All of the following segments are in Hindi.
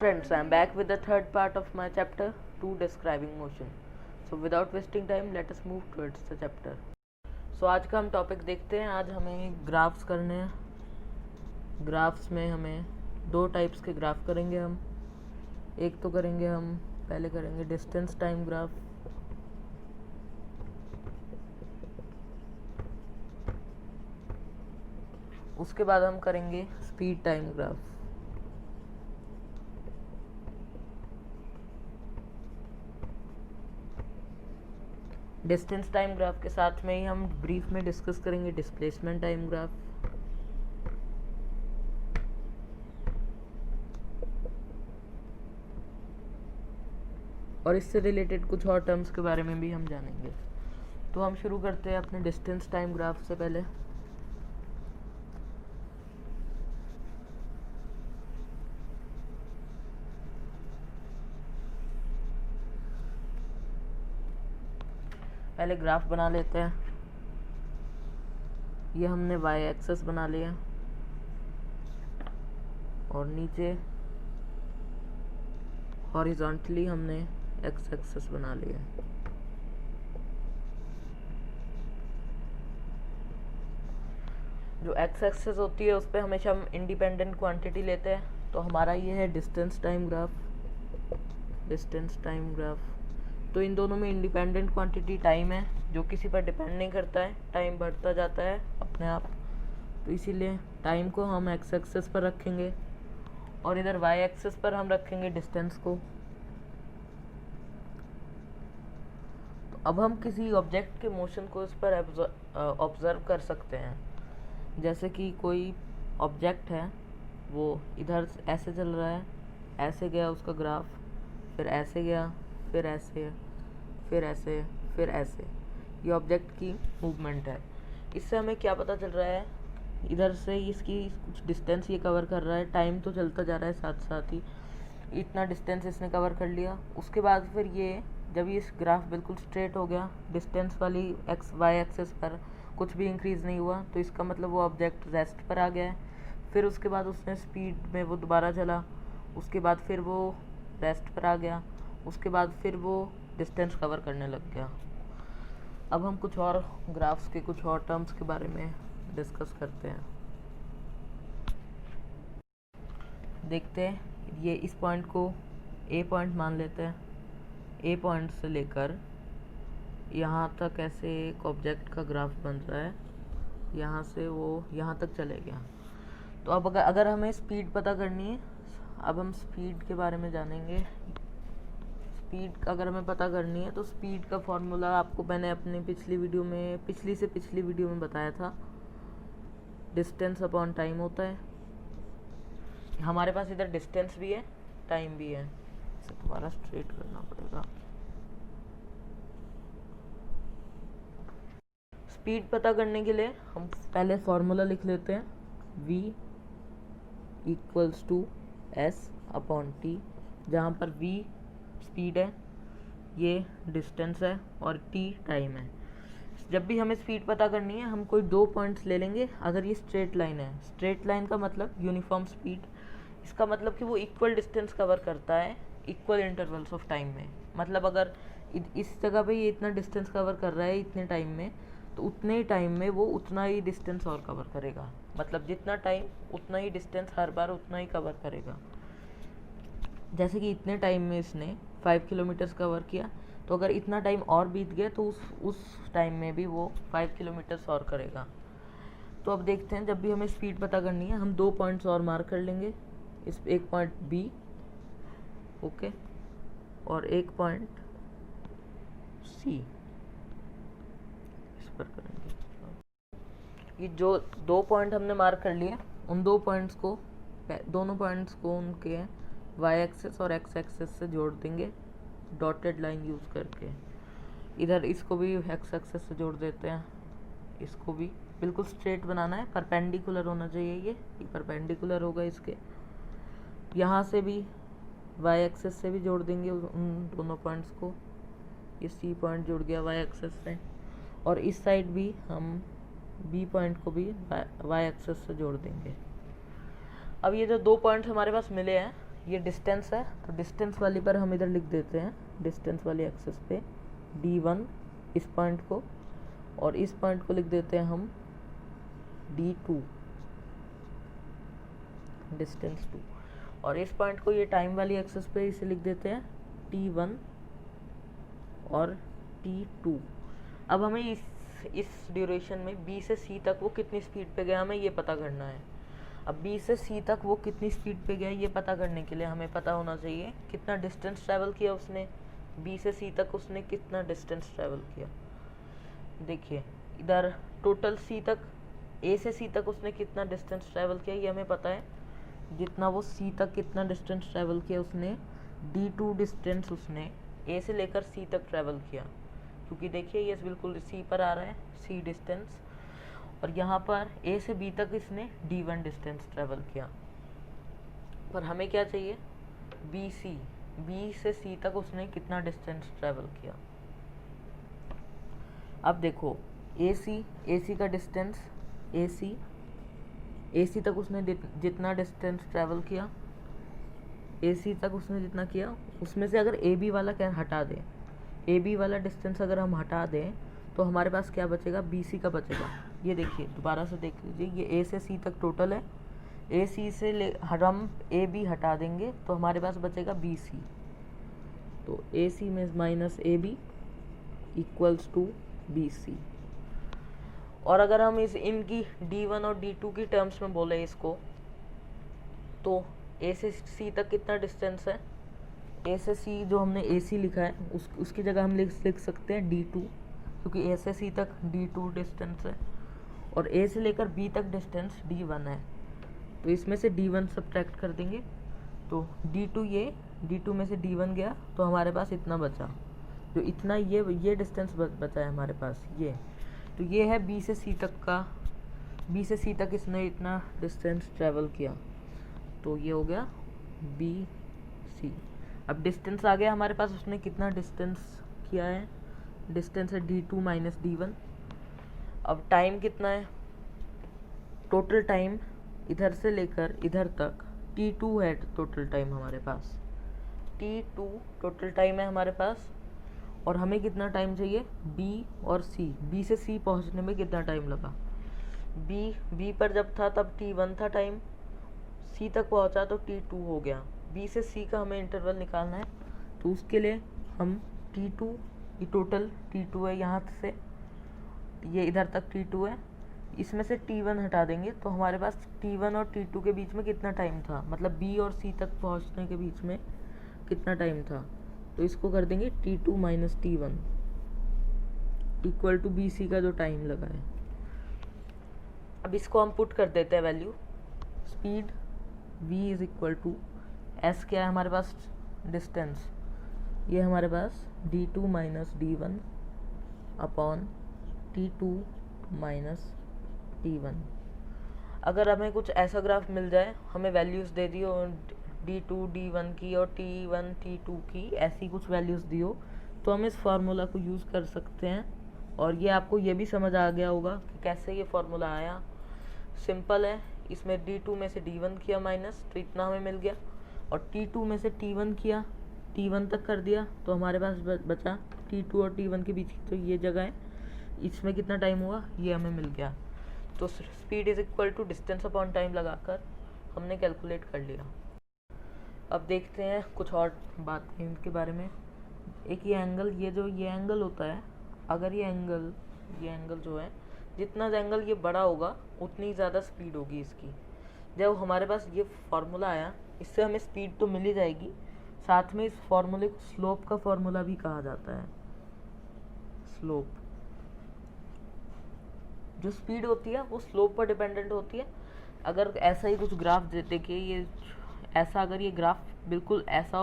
Friends, I am back with the third part of my chapter 2 describing motion. So without wasting time, let us move towards the chapter. So आज का हम टॉपिक देखते हैं. आज हमें ग्राफ्स करने हैं. ग्राफ्स में हमें दो टाइप्स के ग्राफ करेंगे हम. एक तो करेंगे हम पहले करेंगे डिस्टेंस टाइम ग्राफ. उसके बाद हम करेंगे speed time graph. Distance time graph के साथ में ही हम ब्रीफ में डिस्कस करेंगे डिस्प्लेसमेंट टाइम ग्राफ. और इससे रिलेटेड कुछ और टर्म्स के बारे में भी हम जानेंगे. तो हम शुरू करते हैं अपने डिस्टेंस टाइम ग्राफ से. पहले ग्राफ बना लेते हैं. ये हमने वाई एक्सेस बना लिया और नीचे हॉरिजॉन्टली हमने एक्स एक्सेस बना लिया. जो एक्स एक्सेस होती है उस पर हमेशा हम इंडिपेंडेंट क्वांटिटी लेते हैं. तो हमारा ये है डिस्टेंस टाइम ग्राफ. तो इन दोनों में इंडिपेंडेंट क्वांटिटी टाइम है, जो किसी पर डिपेंड नहीं करता है. टाइम बढ़ता जाता है अपने आप. तो इसीलिए टाइम को हम एक्स एक्सेस पर रखेंगे और इधर वाई एक्सेस पर हम रखेंगे डिस्टेंस को. तो अब हम किसी ऑब्जेक्ट के मोशन को इस पर ऑब्जर्व कर सकते हैं. जैसे कि कोई ऑब्जेक्ट है, वो इधर ऐसे चल रहा है, ऐसे गया उसका ग्राफ, फिर ऐसे गया, फिर ऐसे, फिर ऐसे, फिर ऐसे. ये ऑब्जेक्ट की मूवमेंट है. इससे हमें क्या पता चल रहा है, इधर से इसकी कुछ डिस्टेंस ये कवर कर रहा है. टाइम तो चलता जा रहा है साथ साथ ही. इतना डिस्टेंस इसने कवर कर लिया. उसके बाद फिर ये जब ये ग्राफ बिल्कुल स्ट्रेट हो गया, डिस्टेंस वाली एक्स वाई एक्सेस पर कुछ भी इंक्रीज़ नहीं हुआ, तो इसका मतलब वो ऑब्जेक्ट रेस्ट पर आ गया है. फिर उसके बाद उसने स्पीड में वो दोबारा चला. उसके बाद फिर वो रेस्ट पर आ गया. उसके बाद फिर वो डिस्टेंस कवर करने लग गया. अब हम कुछ और ग्राफ्स के कुछ और टर्म्स के बारे में डिस्कस करते हैं. देखते हैं. ये इस पॉइंट को ए पॉइंट मान लेते हैं. ए पॉइंट से लेकर यहाँ तक ऐसे एक ऑब्जेक्ट का ग्राफ बन रहा है. यहाँ से वो यहाँ तक चले गया. तो अब अगर हमें स्पीड पता करनी है, अब हम स्पीड के बारे में जानेंगे. स्पीड अगर हमें पता करनी है तो स्पीड का फॉर्मूला आपको मैंने अपनी पिछली वीडियो में बताया था. डिस्टेंस अपॉन टाइम होता है. हमारे पास इधर डिस्टेंस भी है, टाइम भी है. इसे दोबारा स्ट्रेट करना पड़ेगा. स्पीड पता करने के लिए हम पहले फॉर्मूला लिख लेते हैं. v equals to S upon T, जहाँ पर v स्पीड है, ये डिस्टेंस है और t टाइम है. जब भी हमें स्पीड पता करनी है, हम कोई दो पॉइंट्स ले लेंगे. अगर ये स्ट्रेट लाइन है, स्ट्रेट लाइन का मतलब यूनिफॉर्म स्पीड. इसका मतलब कि वो इक्वल डिस्टेंस कवर करता है इक्वल इंटरवल्स ऑफ टाइम में. मतलब अगर इस जगह पे ये इतना डिस्टेंस कवर कर रहा है इतने टाइम में, तो उतने ही टाइम में वो उतना ही डिस्टेंस और कवर करेगा. मतलब जितना टाइम उतना ही डिस्टेंस, हर बार उतना ही कवर करेगा. जैसे कि इतने टाइम में इसने 5 किलोमीटर्स कवर किया, तो अगर इतना टाइम और बीत गया तो उस टाइम में भी वो 5 किलोमीटर्स और करेगा. तो अब देखते हैं, जब भी हमें स्पीड पता करनी है, हम दो पॉइंट्स और मार्क कर लेंगे. एक पॉइंट बी, ओके, और एक पॉइंट सी. इस पर करेंगे. ये जो दो पॉइंट हमने मार्क कर लिए, उन दोनों पॉइंट्स को उनके वाई एक्सेस और एक्स एक्सेस से जोड़ देंगे डॉटेड लाइन यूज़ करके. इधर इसको भी एक्स एक्सेस से जोड़ देते हैं. इसको भी बिल्कुल स्ट्रेट बनाना है, परपेंडिकुलर होना चाहिए. ये परपेंडिकुलर होगा इसके. यहाँ से भी वाई एक्सेस से भी जोड़ देंगे उन दोनों पॉइंट्स को. ये सी पॉइंट जुड़ गया वाई एक्सेस से. और इस साइड भी हम बी पॉइंट को भी वाई एक्सेस से जोड़ देंगे. अब ये जो दो पॉइंट्स हमारे पास मिले हैं, ये डिस्टेंस है, तो डिस्टेंस वाली पर हम इधर लिख देते हैं, डिस्टेंस वाली एक्सेस पे d1 इस पॉइंट को, और इस पॉइंट को लिख देते हैं हम d2 डिस्टेंस 2, और इस पॉइंट को ये टाइम वाली एक्सेस पे इसे लिख देते हैं t1 और t2। अब हमें इस ड्यूरेशन में b से c तक वो कितनी स्पीड पे गया हमें ये पता करना है। अब b से c तक वो कितनी स्पीड पे गया ये पता करने के लिए हमें पता होना चाहिए कितना डिस्टेंस ट्रैवल किया उसने, b से c तक उसने कितना डिस्टेंस ट्रैवल किया। देखिए इधर टोटल c तक, a से c तक उसने कितना डिस्टेंस ट्रैवल किया ये हमें पता है, जितना वो c तक कितना डिस्टेंस ट्रैवल किया उसने d2 डिस्टेंस उसने a से लेकर c तक ट्रैवल किया, क्योंकि देखिए ये बिल्कुल c पर आ रहा है c डिस्टेंस, और यहाँ पर a से b तक इसने d1 डिस्टेंस ट्रैवल किया। पर हमें क्या चाहिए, b से c तक उसने कितना डिस्टेंस ट्रैवल किया। अब देखो AC का डिस्टेंस, AC तक उसने जितना डिस्टेंस ट्रैवल किया, AC तक उसने जितना किया उसमें से अगर AB वाला क्या हटा दें, AB वाला डिस्टेंस अगर हम हटा दें तो हमारे पास क्या बचेगा, BC का बचेगा। ये देखिए दोबारा से देख लीजिए, ये A से C तक टोटल है, AC से हम AB हटा देंगे तो हमारे पास बचेगा BC, तो AC में minus AB equals to BC। और अगर हम इनकी D1 और D2 की टर्म्स में बोले इसको, तो A से C तक कितना डिस्टेंस है, A से C जो हमने AC लिखा है उसकी जगह हम लिख सकते हैं D2, क्योंकि A से C तक D2 डिस्टेंस है, और A से लेकर B तक डिस्टेंस D1 है, तो इसमें से D1 सब्ट्रैक्ट कर देंगे तो D2 में से D1 गया तो हमारे पास इतना बचा, जो इतना ये डिस्टेंस बचा है हमारे पास ये, तो ये है B से C तक का, B से C तक इसने इतना डिस्टेंस ट्रैवल किया, तो ये हो गया BC। अब डिस्टेंस आ गया हमारे पास, उसने कितना डिस्टेंस किया है, डिस्टेंस है D2 माइनस D1। अब टाइम कितना है, टोटल टाइम इधर से लेकर इधर तक T2 है टोटल टाइम हमारे पास, T2 टोटल टाइम है हमारे पास, और हमें कितना टाइम चाहिए, B और C, B से C पहुंचने में कितना टाइम लगा, B पर जब था तब T1 था टाइम, C तक पहुंचा तो T2 हो गया। B से C का हमें इंटरवल निकालना है, तो उसके लिए हम T2, ये टोटल T2 है, यहाँ से ये इधर तक T2 है, इसमें से T1 हटा देंगे तो हमारे पास T1 और T2 के बीच में कितना टाइम था, मतलब B और C तक पहुंचने के बीच में कितना टाइम था, तो इसको कर देंगे T2 minus T1 equal to BC का जो टाइम लगा है। अब इसको हम पुट कर देते हैं value, speed V is equal to S क्या है हमारे पास, डिस्टेंस, ये हमारे पास D2 minus D1 upon T2 minus T1। अगर हमें कुछ ऐसा ग्राफ मिल जाए, हमें वैल्यूज़ दे दी हो D2 D1 की और T1 T2 की, ऐसी कुछ वैल्यूज़ दी हो, तो हम इस फार्मूला को यूज़ कर सकते हैं। और ये आपको ये भी समझ आ गया होगा कि कैसे ये फार्मूला आया, सिंपल है, इसमें D2 में से D1 किया माइनस, तो इतना हमें मिल गया, और T2 में से T1 किया, T1 तक कर दिया, तो हमारे पास बचा T2 और T1 के बीच की तो ये जगह है, इसमें कितना टाइम हुआ ये हमें मिल गया। तो speed is equal to distance upon time लगाकर हमने कैलकुलेट कर लिया। अब देखते हैं कुछ और बातें इनके बारे में। एक ये एंगल, ये एंगल होता है, अगर ये एंगल जो है, जितना एंगल ये बड़ा होगा उतनी ज़्यादा स्पीड होगी इसकी। जब हमारे पास ये फार्मूला आया, इससे हमें स्पीड तो मिल ही जाएगी, साथ में इस फार्मूले को स्लोप का फार्मूला भी कहा जाता है। स्लोप, जो स्पीड होती है वो स्लोप पर डिपेंडेंट होती है। अगर ऐसा ही कुछ ग्राफ देखिए, ये ऐसा, अगर ये ग्राफ बिल्कुल ऐसा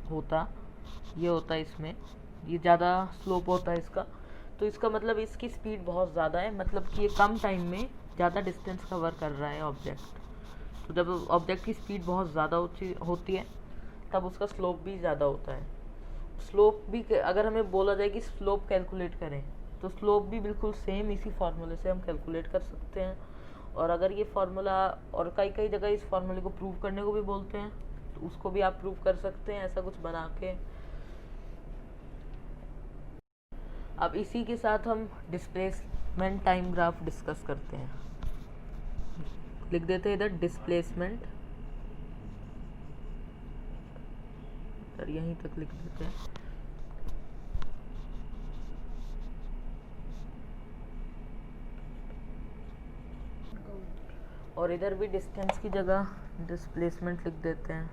होता, ये होता इसमें, ये ज़्यादा स्लोप होता है इसका, तो इसका मतलब इसकी स्पीड बहुत ज़्यादा है, मतलब कि ये कम टाइम में ज़्यादा डिस्टेंस कवर कर रहा है ऑब्जेक्ट। तो जब ऑब्जेक्ट की स्पीड बहुत ज़्यादा होती है तब उसका स्लोप भी ज़्यादा होता है। स्लोप भी, अगर हमें बोला जाए कि स्लोप कैलकुलेट करें, तो स्लोप भी बिल्कुल सेम इसी फार्मूले से हम कैलकुलेट कर सकते हैं। और अगर ये फार्मूला, और कई जगह इस फार्मूले को प्रूव करने को भी बोलते हैं, तो उसको भी आप प्रूव कर सकते हैं ऐसा कुछ बना के। अब इसी के साथ हम डिस्प्लेसमेंट टाइम ग्राफ डिस्कस करते हैं। लिख देते हैं इधर डिस्प्लेसमेंट, इधर यहीं तक लिख देते हैं। और इधर भी डिस्टेंस की जगह डिस्प्लेसमेंट लिख देते हैं,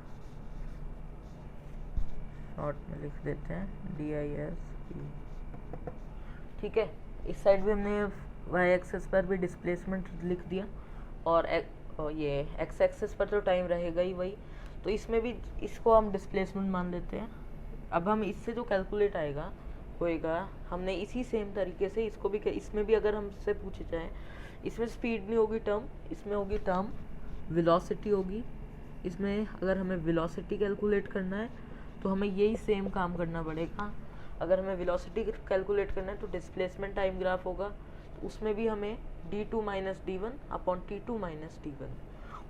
शॉर्ट में लिख देते हैं DISP। ठीक है, इस साइड भी हमने वाई एक्सेस पर भी डिस्प्लेसमेंट लिख दिया, और ये एक्स एक्सेस पर तो टाइम रहेगा ही वही, तो इसमें भी इसको हम डिस्प्लेसमेंट मान लेते हैं। अब हम इससे जो कैलकुलेट आएगा होएगा, हमने इसी सेम तरीके से इसको भी, इसमें भी अगर हमसे पूछे जाए, इसमें स्पीड नहीं होगी टर्म, इसमें होगी टर्म वेलोसिटी होगी। इसमें अगर हमें वेलोसिटी कैलकुलेट करना है तो हमें यही सेम काम करना पड़ेगा। अगर हमें वेलोसिटी कैलकुलेट करना है तो डिस्प्लेसमेंट टाइम ग्राफ होगा, तो उसमें भी हमें d2 minus d1 upon t2 minus d1,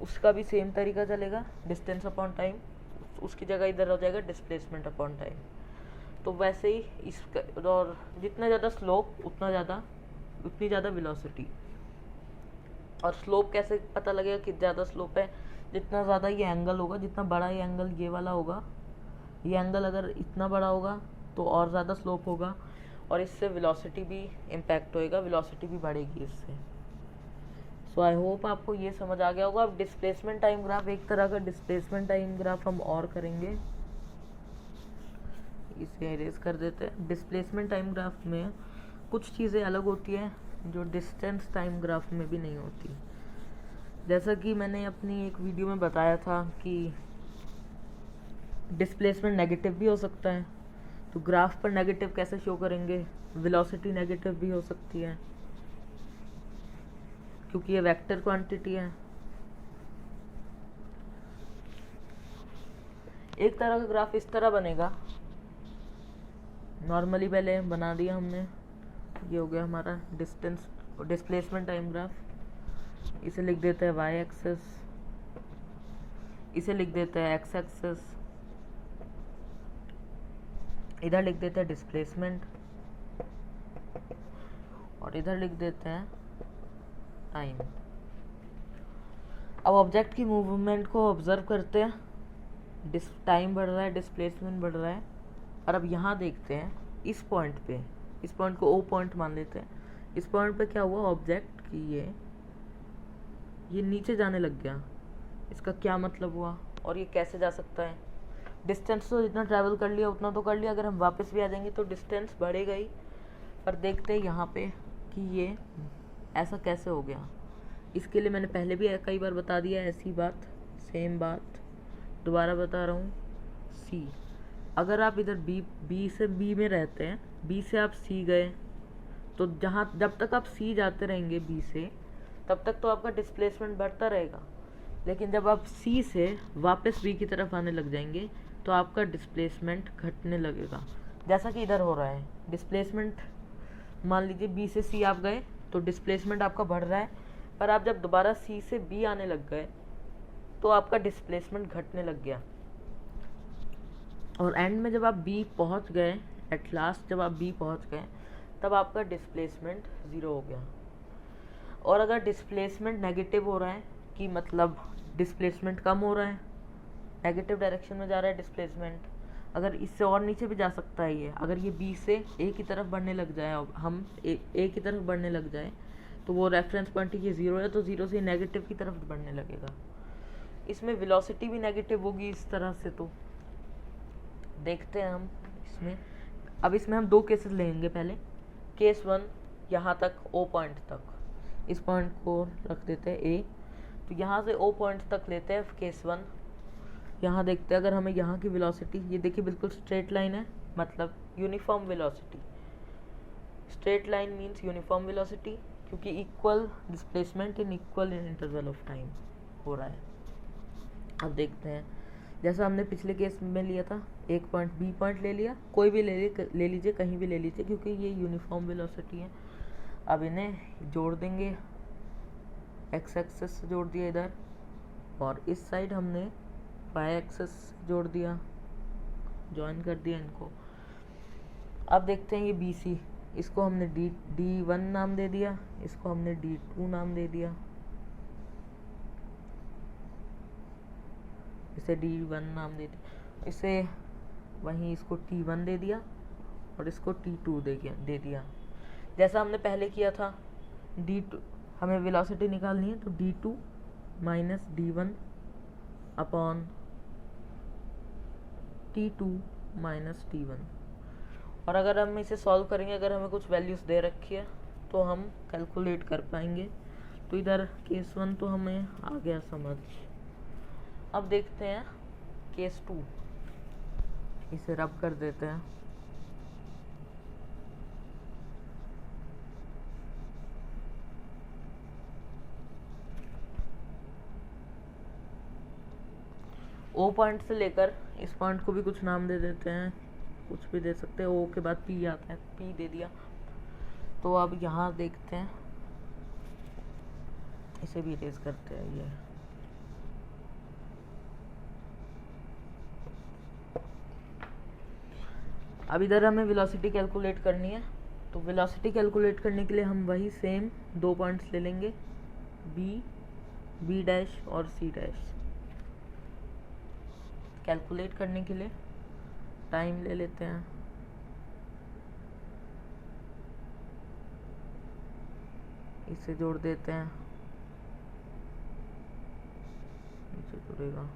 उसका भी सेम तरीका चलेगा, डिस्टेंस अपॉन टाइम, उसकी जगह इधर हो जाएगा डिस्प्लेसमेंट अपॉन टाइम। तो वैसे ही इसका, और जितना ज़्यादा स्लोप उतनी ज़्यादा वेलोसिटी। और स्लोप कैसे पता लगेगा कि ज़्यादा स्लोप है, जितना ज़्यादा ये एंगल होगा, जितना बड़ा ये एंगल ये वाला होगा, ये एंगल अगर इतना बड़ा होगा तो और ज़्यादा स्लोप होगा, और इससे वेलोसिटी भी इम्पैक्ट होएगा, वेलोसिटी भी बढ़ेगी इससे। सो आई होप आपको ये समझ आ गया होगा। अब डिस्प्लेसमेंट टाइम ग्राफ, एक तरह का डिस्प्लेसमेंट टाइम ग्राफ हम और करेंगे, इसे इरेज कर देते हैं। डिस्प्लेसमेंट टाइम ग्राफ में कुछ चीज़ें अलग होती हैं जो डिस्टेंस टाइम ग्राफ में भी नहीं होती। जैसा कि मैंने अपनी एक वीडियो में बताया था कि डिस्प्लेसमेंट नेगेटिव भी हो सकता है, तो ग्राफ पर नेगेटिव कैसे शो करेंगे, वेलोसिटी नेगेटिव भी हो सकती है क्योंकि ये वेक्टर क्वांटिटी है। एक तरह का ग्राफ इस तरह बनेगा, नॉर्मली पहले बना दिया हमने, ये हो गया हमारा डिस्प्लेसमेंट टाइम ग्राफ। इसे लिख देते हैं वाई एक्सेस, इसे लिख देते हैं एक्स एक्सेस, इधर लिख देते हैं डिस्प्लेसमेंट, और इधर लिख देते हैं टाइम। अब ऑब्जेक्ट की मूवमेंट को ऑब्जर्व करते हैं, टाइम बढ़ रहा है, डिस्प्लेसमेंट बढ़ रहा है। और अब यहाँ देखते हैं इस पॉइंट पे, इस पॉइंट को ओ पॉइंट मान लेते हैं। इस पॉइंट पे क्या हुआ, ऑब्जेक्ट की ये नीचे जाने लग गया, इसका क्या मतलब हुआ, और ये कैसे जा सकता है। डिस्टेंस तो जितना ट्रैवल कर लिया उतना तो कर लिया, अगर हम वापस भी आ जाएंगे तो डिस्टेंस बढ़ेगा ही। पर देखते हैं यहाँ पे कि ये ऐसा कैसे हो गया। इसके लिए मैंने पहले भी कई बार बता दिया है ऐसी बात, सेम बात दोबारा बता रहा हूँ। सी, अगर आप इधर बी से बी में रहते हैं, बी से आप सी गए, तो जब तक आप सी जाते रहेंगे बी से, तब तक तो आपका डिस्प्लेसमेंट बढ़ता रहेगा। लेकिन जब आप सी से वापस बी की तरफ आने लग जाएंगे तो आपका डिस्प्लेसमेंट घटने लगेगा, जैसा कि इधर हो रहा है। डिस्प्लेसमेंट मान लीजिए बी से सी आप गए तो डिस्प्लेसमेंट आपका बढ़ रहा है, पर आप जब दोबारा सी से बी आने लग गए तो आपका डिस्प्लेसमेंट घटने लग गया। और एंड में जब आप बी पहुंच गए, एट लास्ट जब आप बी पहुंच गए, तब आपका डिस्प्लेसमेंट ज़ीरो हो गया। और अगर डिस्प्लेसमेंट नेगेटिव हो रहा है, कि मतलब डिस्प्लेसमेंट कम हो रहा है, नेगेटिव डायरेक्शन में जा रहा है डिस्प्लेसमेंट, अगर इससे और नीचे भी जा सकता है ये, अगर ये बी से ए की तरफ बढ़ने लग जाए, अब हम ए की तरफ बढ़ने लग जाए, तो वो रेफरेंस पॉइंट ये ज़ीरो है, तो ज़ीरो से नेगेटिव की तरफ बढ़ने लगेगा। इसमें वेलोसिटी भी नेगेटिव होगी इस तरह से। तो देखते हैं हम इसमें, अब इसमें हम दो केसेस लेंगे। पहले केस 1, यहाँ तक ओ पॉइंट तक, इस पॉइंट को रख देते हैं ए, तो यहाँ से ओ पॉइंट तक लेते हैं केस 1। यहाँ देखते हैं अगर हमें यहाँ की वेलोसिटी, ये देखिए बिल्कुल स्ट्रेट लाइन है, मतलब uniform velocity. Straight line means uniform velocity, क्योंकि equal displacement in equal interval of time हो रहा है। अब देखते हैं, जैसा हमने पिछले केस में लिया था, एक पॉइंट बी पॉइंट ले लिया, कोई भी ले लीजिए, कहीं भी ले लीजिए, क्योंकि ये यूनिफॉर्म वेलोसिटी है। अब इन्हें जोड़ देंगे, एक्स एक्सेस से जोड़ दिया इधर, और इस साइड हमने वाई एक्सेस जोड़ दिया, ज्वाइन कर दिया इनको। अब देखते हैं ये बी सी, इसको हमने D1 नाम दे दिया, इसको हमने D2 नाम दे दिया, इसे D1 नाम दे दिया, इसे वहीं इसको T1 दे दिया और इसको T2 दे दिया। जैसा हमने पहले किया था, D2 हमें वेलोसिटी निकालनी है, तो D2 minus D1 upon T2 minus T1। और अगर हम इसे सॉल्व करेंगे, अगर हमें कुछ वैल्यूज़ दे रखी है तो हम कैलकुलेट कर पाएंगे। तो इधर केस 1 तो हमें आ गया समझ। अब देखते हैं केस 2, इसे रब कर देते हैं। ओ पॉइंट से लेकर इस पॉइंट को भी कुछ नाम दे देते हैं, कुछ भी दे सकते हैं। ओ के बाद पी आता है, पी दे दिया। तो अब यहाँ देखते हैं, इसे भी इरेज करते हैं। ये अब इधर हमें वेलोसिटी कैलकुलेट करनी है। तो वेलोसिटी कैलकुलेट करने के लिए हम वही सेम 2 पॉइंट्स ले लेंगे, बी डैश और सी डैश। कैलकुलेट करने के लिए टाइम ले लेते हैं, इसे जोड़ देते हैं, नीचे जुड़ेगा।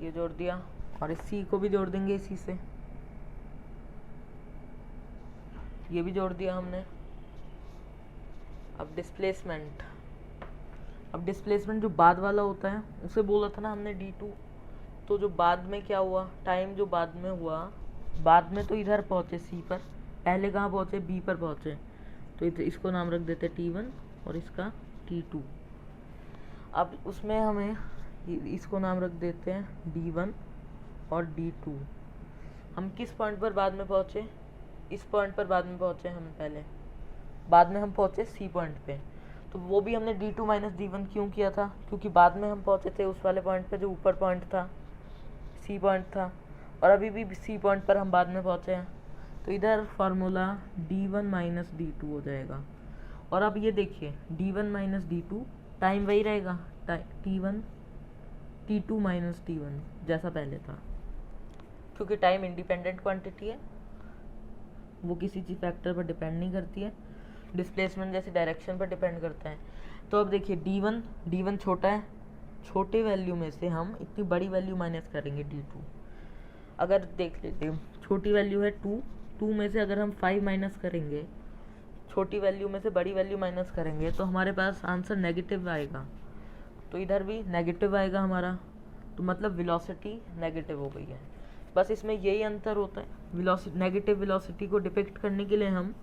ये जोड़ दिया और इस सी को भी जोड़ देंगे इसी से, ये भी जोड़ दिया हमने। अब डिस्प्लेसमेंट जो बाद वाला होता है उसे बोला था ना हमने D2। तो जो बाद में क्या हुआ, टाइम जो बाद में हुआ, बाद में तो इधर पहुँचे सी पर, पहले कहाँ पहुँचे, बी पर पहुँचे। तो इसको नाम रख देते T1 और इसका T2। अब उसमें हमें इसको नाम रख देते हैं D1 और D2। हम किस पॉइंट पर बाद में पहुँचे, इस पॉइंट पर बाद में पहुँचे हम पहले, बाद में हम पहुँचे सी पॉइंट पे। तो वो भी हमने D2 माइनस D1 क्यों किया था, क्योंकि बाद में हम पहुँचे थे उस वाले पॉइंट पे जो ऊपर पॉइंट था, सी पॉइंट था, और अभी भी सी पॉइंट पर हम बाद में पहुँचे हैं। तो इधर फार्मूला D1 माइनस D2 हो जाएगा। और अब ये देखिए D1 माइनस D2, टाइम वही रहेगा, T2 माइनस T1 जैसा पहले था, क्योंकि टाइम इंडिपेंडेंट क्वांटिटी है, वो किसी चीज़ फैक्टर पर डिपेंड नहीं करती है, डिस्प्लेसमेंट जैसे डायरेक्शन पर डिपेंड करता है। तो अब देखिए D1 छोटा है, छोटे वैल्यू में से हम इतनी बड़ी वैल्यू माइनस करेंगे D2। अगर देख लेते हैं, छोटी वैल्यू है 2 में से अगर हम 5 माइनस करेंगे, छोटी वैल्यू में से बड़ी वैल्यू माइनस करेंगे, तो हमारे पास आंसर नेगेटिव आएगा। तो इधर भी नेगेटिव आएगा हमारा, तो मतलब वेलोसिटी नेगेटिव हो गई है। बस इसमें यही अंतर होता है। नेगेटिव वेलोसिटी को डिपिक्ट करने के लिए हम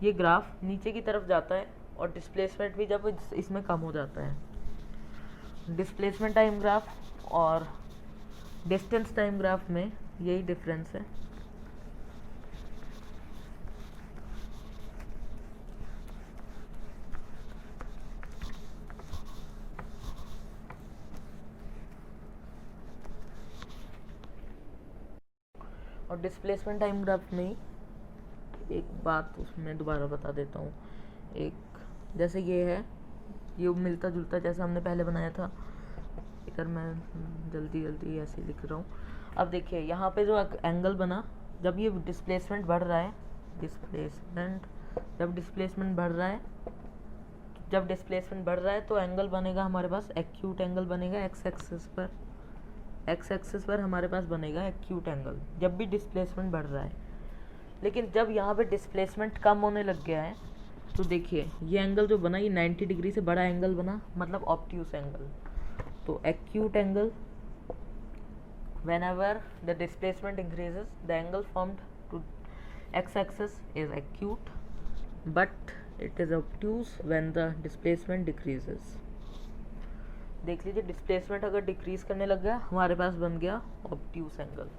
ये ग्राफ नीचे की तरफ जाता है और डिस्प्लेसमेंट भी जब इसमें कम हो जाता है। डिस्प्लेसमेंट टाइम ग्राफ और डिस्टेंस टाइम ग्राफ में यही डिफरेंस है। और डिस्प्लेसमेंट टाइम ग्राफ में एक बात उसमें दोबारा बता देता हूँ। एक जैसे ये है, ये मिलता जुलता जैसा हमने पहले बनाया था, इधर मैं जल्दी ऐसे लिख रहा हूँ। अब देखिए यहाँ पे जो एंगल बना, जब ये डिस्प्लेसमेंट बढ़ रहा है, जब डिस्प्लेसमेंट बढ़ रहा है तो एंगल बनेगा हमारे पास, एक्यूट एंगल बनेगा एक्स एक्सिस पर हमारे पास बनेगा एक्यूट एंगल जब भी डिस्प्लेसमेंट बढ़ रहा है। लेकिन जब यहाँ पे डिस्प्लेसमेंट कम होने लग गया है, तो देखिए ये एंगल जो बना, ये 90 डिग्री से बड़ा एंगल बना, मतलब ऑब्ट्यूस एंगल। तो acute angle, whenever the displacement increases, the angle formed to x-axis is acute, but it is obtuse when the displacement decreases. देख लीजिए, डिस्प्लेसमेंट अगर डिक्रीज करने लग गया, हमारे पास बन गया ऑब्ट्यूस एंगल।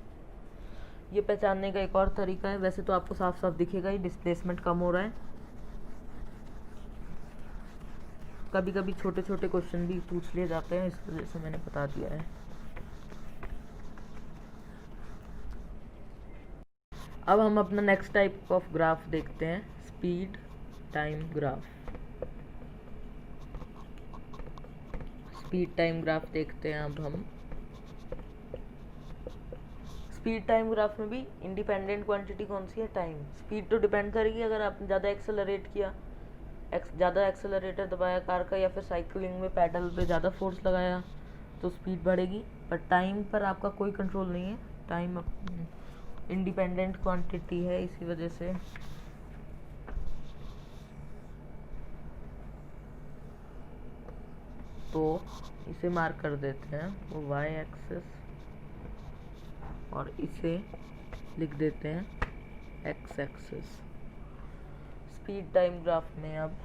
ये पहचानने का एक और तरीका है, वैसे तो आपको साफ साफ दिखेगा ही डिस्प्लेसमेंट कम हो रहा है, कभी कभी छोटे छोटे क्वेश्चन भी पूछ लिए जाते हैं, इस वजह से मैंने बता दिया है। अब हम अपना नेक्स्ट टाइप ऑफ ग्राफ देखते हैं, speed time graph. Speed time graph देखते हैं अब हम। स्पीड टाइम ग्राफ में भी इंडिपेंडेंट क्वांटिटी कौन सी है, टाइम। स्पीड तो डिपेंड करेगी, अगर आपने ज़्यादा एक्सेलरेट किया, ज़्यादा एक्सेलरेटर दबाया कार का, या फिर साइकिलिंग में पैडल पे ज़्यादा फोर्स लगाया तो स्पीड बढ़ेगी। पर टाइम पर आपका कोई कंट्रोल नहीं है, टाइम इंडिपेंडेंट क्वांटिटी है, इसी वजह से तो इसे मार्क कर देते हैं, वो वाई एक्सिस, और इसे लिख देते हैं x axis. Speed time graph में अब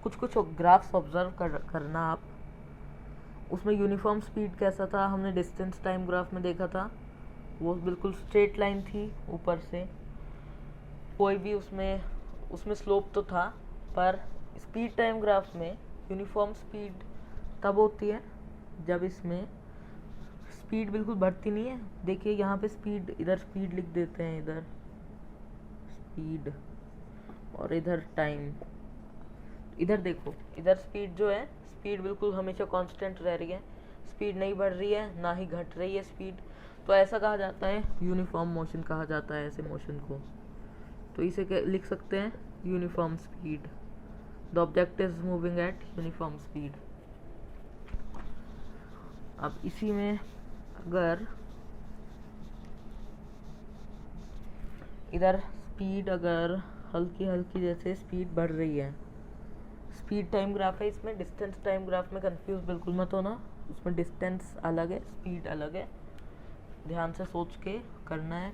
कुछ ग्राफ्स ऑब्जर्व करना आप। उसमें यूनिफॉर्म स्पीड कैसा था, हमने डिस्टेंस टाइम ग्राफ में देखा था, वो बिल्कुल स्ट्रेट लाइन थी ऊपर से, कोई भी उसमें स्लोप तो था। पर स्पीड टाइम ग्राफ में यूनिफॉर्म स्पीड तब होती है जब इसमें स्पीड बिल्कुल बढ़ती नहीं है। देखिए यहाँ पे स्पीड, इधर स्पीड लिख देते हैं, इधर स्पीड और इधर टाइम। इधर देखो, इधर स्पीड जो है, स्पीड बिल्कुल हमेशा कांस्टेंट रह रही है, स्पीड नहीं बढ़ रही है ना ही घट रही है स्पीड। तो ऐसा कहा जाता है यूनिफॉर्म मोशन कहा जाता है ऐसे मोशन को। तो इसे लिख सकते हैं uniform speed, the object is moving at uniform speed. अब इसी में अगर इधर स्पीड अगर हल्की हल्की जैसे स्पीड बढ़ रही है, स्पीड टाइम ग्राफ है, इसमें डिस्टेंस टाइम ग्राफ में कंफ्यूज बिल्कुल मत होना, उसमें डिस्टेंस अलग है, स्पीड अलग है, ध्यान से सोच के करना है।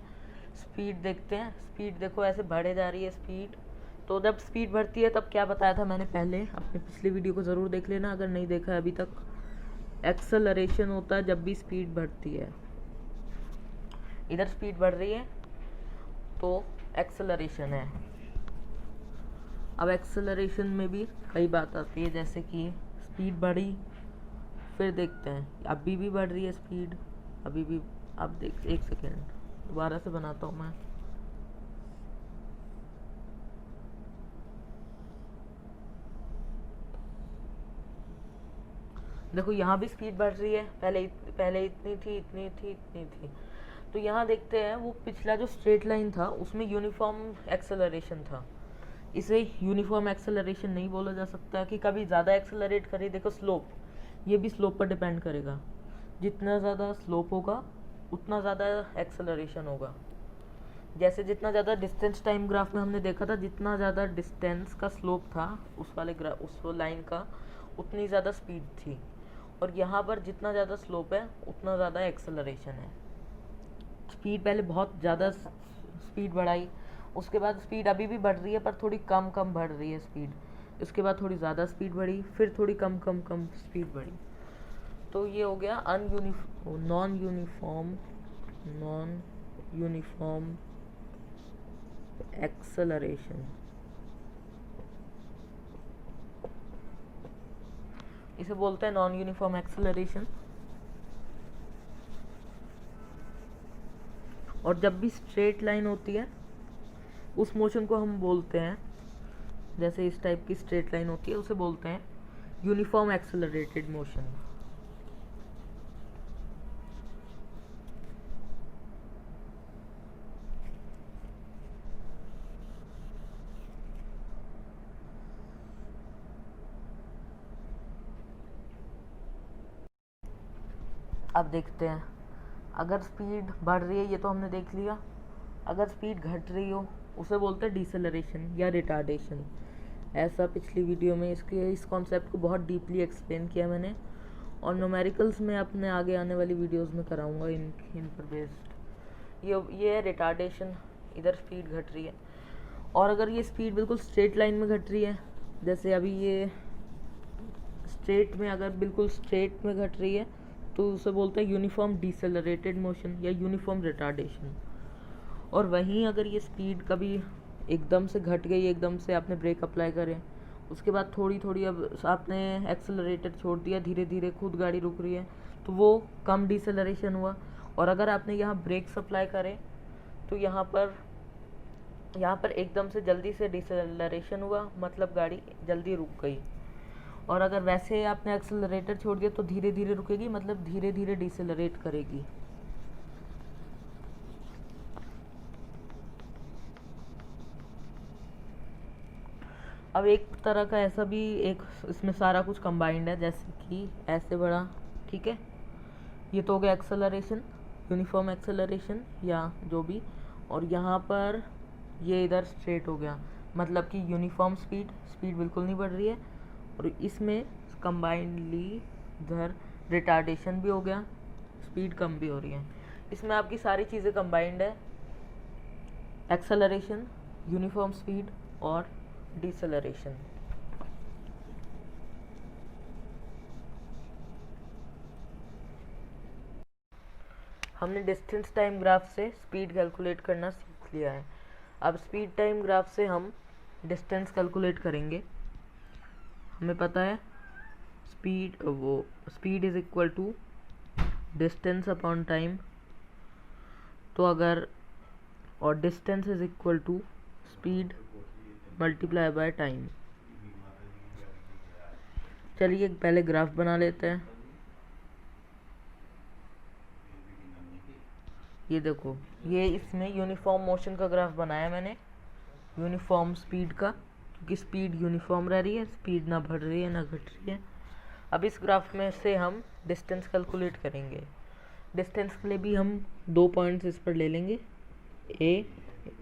स्पीड देखते हैं, स्पीड देखो ऐसे बढ़े जा रही है स्पीड। तो जब स्पीड बढ़ती है तब क्या बताया था मैंने पहले, अपने पिछली वीडियो को ज़रूर देख लेना अगर नहीं देखा है अभी तक। एक्सेलरेशन होता है जब भी स्पीड बढ़ती है, इधर स्पीड बढ़ रही है तो एक्सेलरेशन है। अब एक्सेलरेशन में भी कई बात आती है, जैसे कि स्पीड बढ़ी, फिर देखते हैं अभी भी बढ़ रही है स्पीड, अभी भी। अब देख, एक सेकेंड दोबारा से बनाता हूँ मैं। देखो यहाँ भी स्पीड बढ़ रही है, पहले इतनी थी, इतनी थी, इतनी थी। तो यहाँ देखते हैं वो पिछला जो स्ट्रेट लाइन था उसमें यूनिफॉर्म एक्सेलरेशन था, इसे यूनिफॉर्म एक्सेलरेशन नहीं बोला जा सकता कि कभी ज़्यादा एक्सेलरेट करे। देखो स्लोप, ये भी स्लोप पर डिपेंड करेगा, जितना ज़्यादा स्लोप होगा उतना ज़्यादा एक्सेलरेशन होगा। जैसे जितना ज़्यादा डिस्टेंस टाइम ग्राफ में हमने देखा था, जितना ज़्यादा डिस्टेंस का स्लोप था उस लाइन का, उतनी ज़्यादा स्पीड थी। और यहाँ पर जितना ज़्यादा स्लोप है उतना ज़्यादा एक्सेलरेशन है। स्पीड पहले बहुत ज़्यादा स्पीड बढ़ाई, उसके बाद स्पीड अभी भी बढ़ रही है पर थोड़ी कम कम बढ़ रही है स्पीड, उसके बाद थोड़ी ज़्यादा स्पीड बढ़ी, फिर थोड़ी कम कम कम स्पीड बढ़ी। तो ये हो गया नॉन यूनिफॉर्म एक्सेलरेशन। इसे बोलते हैं नॉन यूनिफॉर्म एक्सेलरेशन। और जब भी स्ट्रेट लाइन होती है उस मोशन को हम बोलते हैं, जैसे इस टाइप की स्ट्रेट लाइन होती है उसे बोलते हैं यूनिफॉर्म एक्सेलरेटेड मोशन। अब देखते हैं, अगर स्पीड बढ़ रही है ये तो हमने देख लिया, अगर स्पीड घट रही हो उसे बोलते हैं डिसेलरेशन या रिटार्डेशन। ऐसा पिछली वीडियो में इस कॉन्सेप्ट को बहुत डीपली एक्सप्लेन किया मैंने, और न्यूमेरिकल्स में अपने आगे आने वाली वीडियोस में कराऊंगा इन पर बेस्ड। ये है रिटार्डेशन, इधर स्पीड घट रही है। और अगर ये स्पीड बिल्कुल स्ट्रेट लाइन में घट रही है, जैसे अभी ये स्ट्रेट में, अगर बिल्कुल स्ट्रेट में घट रही है तो उसे बोलते हैं यूनिफॉर्म डिसेलरेटेड मोशन या यूनिफॉर्म रिटार्डेशन। और वहीं अगर ये स्पीड कभी एकदम से घट गई, एकदम से आपने ब्रेक अप्लाई करे उसके बाद थोड़ी थोड़ी अब आपने एक्सेलरेटर छोड़ दिया, धीरे धीरे खुद गाड़ी रुक रही है, तो वो कम डिसेलरेशन हुआ। और अगर आपने यहाँ ब्रेक सप्लाई करें तो यहाँ पर एकदम से जल्दी से डिसेलरेशन हुआ, मतलब गाड़ी जल्दी रुक गई। और अगर वैसे आपने एक्सेलरेटर छोड़ दिया तो धीरे धीरे रुकेगी, मतलब धीरे धीरे डिसेलरेट करेगी। अब एक तरह का ऐसा भी एक इसमें सारा कुछ कंबाइंड है, जैसे कि ऐसे बड़ा, ठीक है, ये तो हो गया एक्सेलरेशन, यूनिफॉर्म एक्सेलरेशन या जो भी। और यहाँ पर ये इधर स्ट्रेट हो गया, मतलब कि यूनिफॉर्म स्पीड बिल्कुल नहीं बढ़ रही है। और इसमें कंबाइंडली इधर रिटार्डेशन भी हो गया, स्पीड कम भी हो रही है। इसमें आपकी सारी चीज़ें कंबाइंड है, एक्सेलरेशन, यूनिफॉर्म स्पीड और डिसेलरेशन। हमने डिस्टेंस टाइम ग्राफ से स्पीड कैलकुलेट करना सीख लिया है। अब स्पीड टाइम ग्राफ से हम डिस्टेंस कैलकुलेट करेंगे। हमें पता है speed is equal to distance upon time, तो अगर और distance is equal to speed multiply by time. चलिए पहले ग्राफ बना लेते हैं। ये देखो, ये इसमें यूनिफॉर्म मोशन का ग्राफ बनाया मैंने, यूनिफॉर्म स्पीड का, क्योंकि स्पीड यूनिफॉर्म रह रही है, स्पीड ना बढ़ रही है ना घट रही है। अब इस ग्राफ में से हम डिस्टेंस कैलकुलेट करेंगे। डिस्टेंस के लिए भी हम 2 पॉइंट्स इस पर ले लेंगे,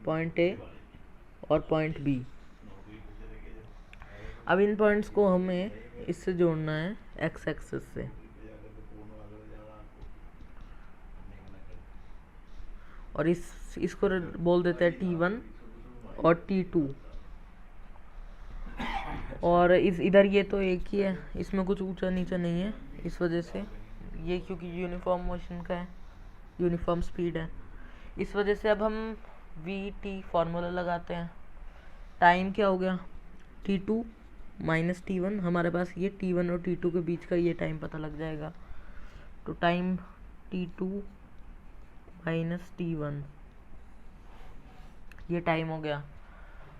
पॉइंट ए और पॉइंट बी। अब इन पॉइंट्स को हमें इससे जोड़ना है एक्स एक्सिस से। और इसको बोल देते हैं T1 और T2। और इधर ये तो एक ही है, इसमें कुछ ऊंचा नीचा नहीं है, इस वजह से ये, क्योंकि यूनिफॉर्म मोशन का है, यूनिफॉर्म स्पीड है, इस वजह से अब हम VT फार्मूला लगाते हैं। टाइम क्या हो गया, T2 माइनस T1। हमारे पास ये T1 और T2 के बीच का ये टाइम पता लग जाएगा, तो टाइम T2 माइनस T1, ये टाइम हो गया।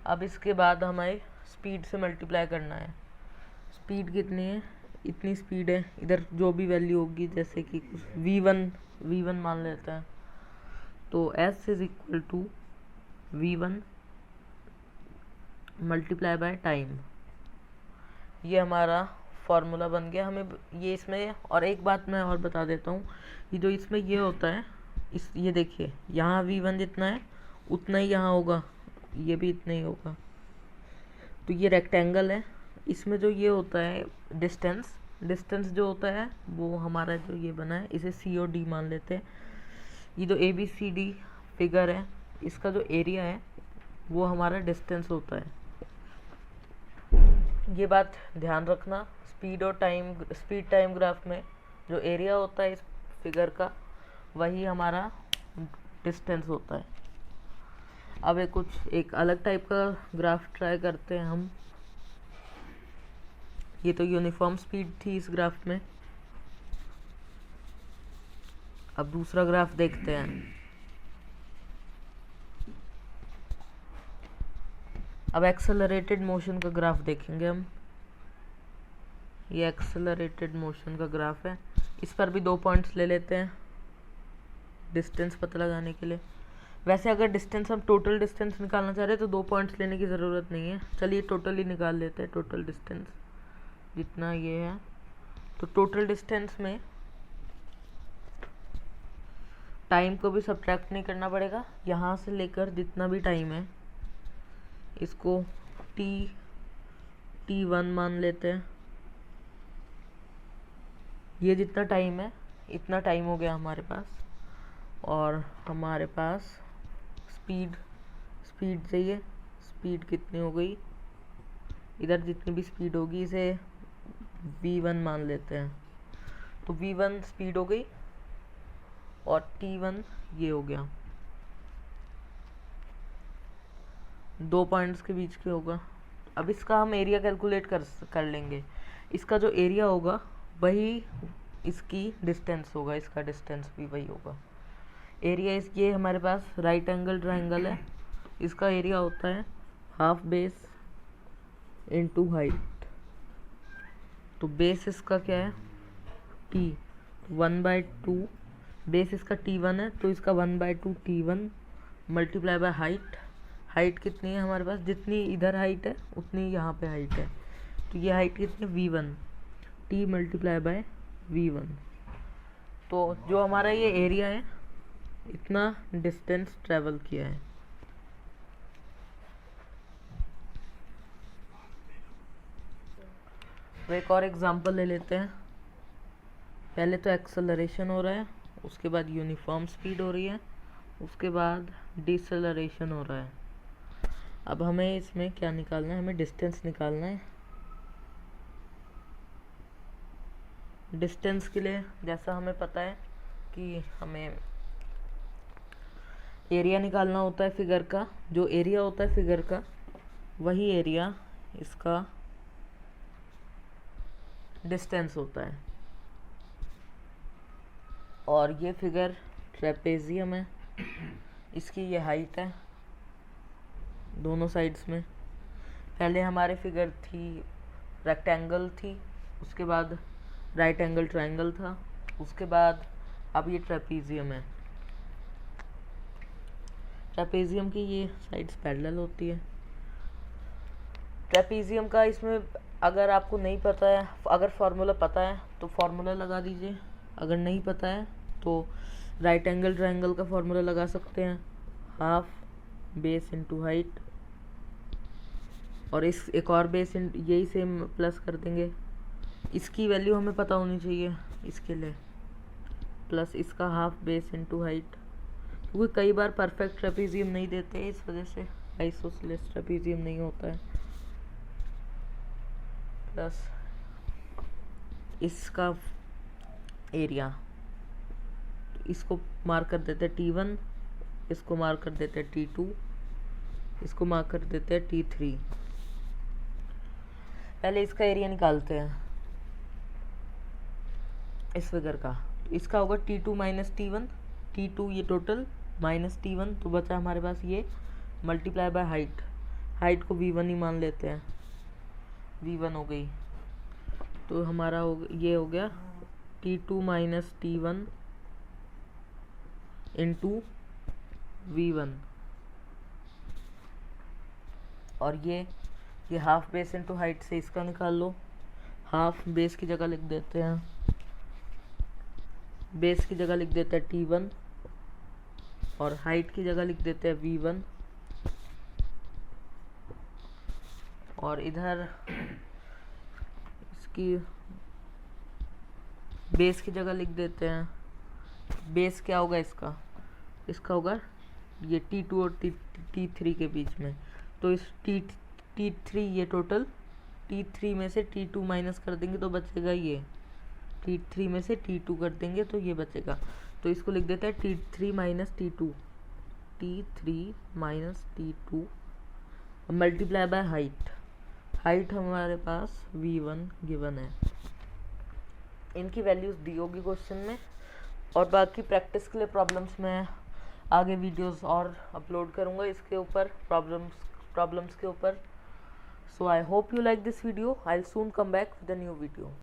अब इसके बाद हमें स्पीड से मल्टीप्लाई करना है। स्पीड कितनी है, इतनी स्पीड है, इधर जो भी वैल्यू होगी, जैसे कि कुछ V1 मान लेते हैं, तो S is equal to V1 multiply by time. ये हमारा फॉर्मूला बन गया। हमें ये इसमें, और एक बात मैं और बता देता हूँ, ये जो इसमें ये होता है, ये देखिए, यहाँ V1 जितना है उतना ही यहाँ होगा, ये भी इतना ही होगा। तो ये रेक्टेंगल है, इसमें जो ये होता है डिस्टेंस जो होता है वो हमारा जो ये बना है, इसे C और D मान लेते हैं। ये जो ABCD फिगर है, इसका जो एरिया है वो हमारा डिस्टेंस होता है। ये बात ध्यान रखना, स्पीड टाइम ग्राफ में जो एरिया होता है इस फिगर का, वही हमारा डिस्टेंस होता है। अब एक अलग टाइप का ग्राफ ट्राई करते हैं हम। ये तो यूनिफॉर्म स्पीड थी इस ग्राफ में, अब दूसरा ग्राफ देखते हैं। अब एक्सेलरेटेड मोशन का ग्राफ देखेंगे हम। ये एक्सेलरेटेड मोशन का ग्राफ है, इस पर भी 2 पॉइंट्स ले लेते हैं डिस्टेंस पता लगाने के लिए। वैसे अगर डिस्टेंस हम टोटल डिस्टेंस निकालना चाह रहे हैं तो 2 पॉइंट्स लेने की ज़रूरत नहीं है। चलिए टोटल ही निकाल लेते हैं, टोटल डिस्टेंस जितना ये है। तो टोटल डिस्टेंस में टाइम को भी सब्ट्रैक्ट नहीं करना पड़ेगा, यहाँ से लेकर जितना भी टाइम है इसको T1 मान लेते हैं। ये जितना टाइम है इतना टाइम हो गया हमारे पास। और हमारे पास स्पीड चाहिए, स्पीड कितनी हो गई, इधर जितनी भी स्पीड होगी इसे V1 मान लेते हैं। तो V1 स्पीड हो गई और T1 ये हो गया, 2 पॉइंट्स के बीच के होगा, अब इसका हम एरिया कैलकुलेट कर लेंगे। इसका जो एरिया होगा वही इसकी डिस्टेंस होगा, इसका डिस्टेंस भी वही होगा। एरिया ये हमारे पास राइट एंगल ट्राइंगल है, इसका एरिया होता है हाफ बेस इनटू हाइट। तो बेस इसका क्या है t, 1/2 बेस इसका t1 है, तो इसका 1/2 t1 multiply by height. Height कितनी है हमारे पास, जितनी इधर हाइट है उतनी यहाँ पे हाइट है, तो ये हाइट कितनी v1, t multiply by v1। तो जो हमारा ये एरिया है इतना डिस्टेंस ट्रेवल किया है। तो एक और एग्जांपल ले लेते हैं। पहले तो एक्सेलरेशन हो रहा है, उसके बाद यूनिफॉर्म स्पीड हो रही है, उसके बाद डिसेलरेशन हो रहा है। अब हमें इसमें क्या निकालना है, हमें डिस्टेंस निकालना है। डिस्टेंस के लिए जैसा हमें पता है कि हमें एरिया निकालना होता है फिगर का, जो एरिया होता है फिगर का वही एरिया इसका डिस्टेंस होता है। और ये फिगर ट्रेपेजियम है, इसकी ये हाइट है दोनों साइड्स में। पहले हमारे फिगर थी रेक्टेंगल थी, उसके बाद राइट एंगल ट्रायंगल था, उसके बाद अब ये ट्रेपेजियम है। ट्रेपेजियम की ये साइड्स पैरेलल होती है। ट्रेपेजियम का इसमें अगर आपको नहीं पता है, अगर फार्मूला पता है तो फार्मूला लगा दीजिए, अगर नहीं पता है तो राइट एंगल ट्रायंगल का फार्मूला लगा सकते हैं, हाफ बेस इनटू हाइट, और इस एक और बेस यही सेम प्लस कर देंगे। इसकी वैल्यू हमें पता होनी चाहिए इसके लिए, प्लस इसका हाफ बेस इनटू हाइट, क्योंकि कई बार परफेक्ट ट्रेपेजियम नहीं देते हैं, इस वजह से आइसोसेलेस ट्रेपेजियम नहीं होता है। प्लस इसका एरिया, इसको मार्क कर देते हैं t1, इसको मार्क कर देते हैं t2, इसको मार्क कर देते हैं t3। पहले इसका एरिया निकालते हैं इस फिगर का। इसका होगा t2 माइनस t1, t2 ये टोटल माइनस t1, तो बचा हमारे पास ये मल्टीप्लाई बाय हाइट। हाइट को v1 ही मान लेते हैं, v1 हो गई, तो हमारा ये हो गया t2 minus t1 into v1। और ये हाफ बेस इंटू हाइट से इसका निकाल लो। हाफ बेस की जगह लिख देते हैं, बेस की जगह लिख देते हैं t1, और हाइट की जगह लिख देते हैं v1, और इधर इसकी बेस की जगह लिख देते हैं। बेस क्या होगा इसका होगा ये t2 और t3 के बीच में, तो इस t3 ये टोटल t3 में से t2 माइनस कर देंगे तो बचेगा ये, t3 में से t2 कर देंगे तो ये बचेगा, तो इसको लिख देते हैं t3 minus t2, t3 minus t2 multiply by height. Height हमारे पास v1 गिवन है, इनकी वैल्यूज दी होगी क्वेश्चन में, और बाकी प्रैक्टिस के लिए प्रॉब्लम्स में आगे वीडियोस और अपलोड करूँगा इसके ऊपर, प्रॉब्लम्स के ऊपर। So I hope you like this video. I will soon come back with a new video.